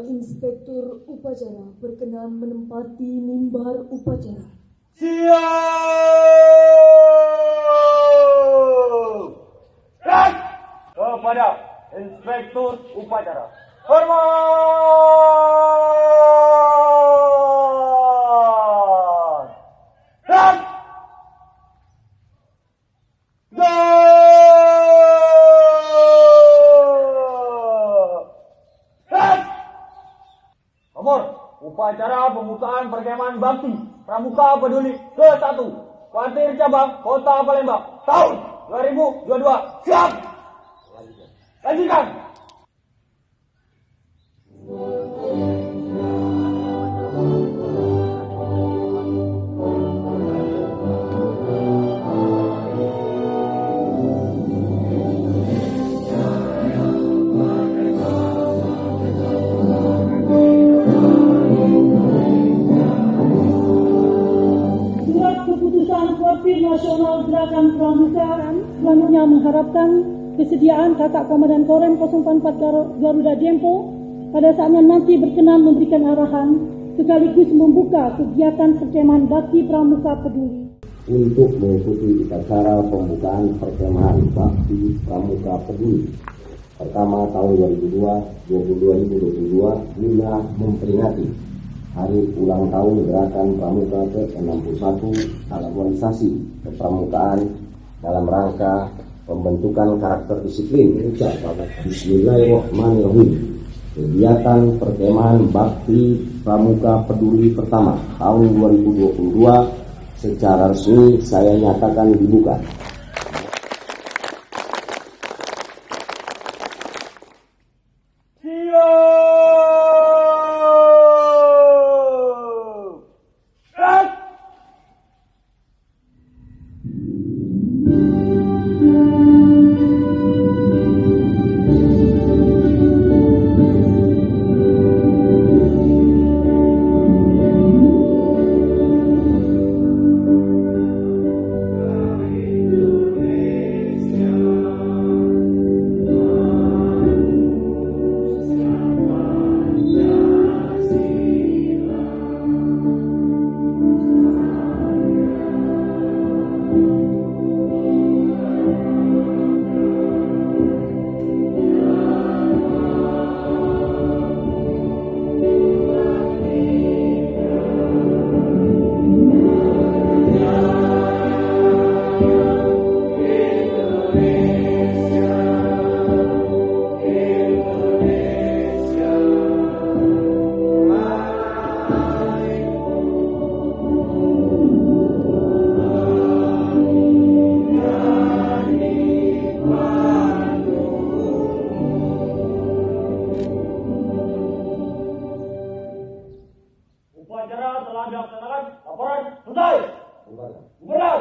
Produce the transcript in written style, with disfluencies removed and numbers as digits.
Inspektur Upacara berkenan menempati mimbar upacara. Siap! Kepada Inspektur Upacara. Hormat! Siap! Nomor upacara pembukaan perkemahan bakti Pramuka Peduli ke-1 Kuartir Cabang Kota Palembang tahun 2022. Siap. Lanjutkan. Nasional Gerakan Pramuka selanjutnya mengharapkan kesediaan Kakak Komandan Korem 044 Garuda Dempo pada saatnya nanti berkenan memberikan arahan sekaligus membuka kegiatan perkemahan bakti Pramuka Peduli. Untuk mengikuti upacara pembukaan perkemahan bakti Pramuka Peduli pertama tahun 2022 guna memperingati Hari Ulang Tahun Gerakan Pramuka ke-61 aktualisasi kepramukaan dalam rangka pembentukan karakter disiplin. Bismillahirrahmanirrahim. Kegiatan perkemahan bakti Pramuka Peduli pertama tahun 2022 secara resmi saya nyatakan dibuka. Upacara telah dilaksanakan. Laporan selesai. Gubernur.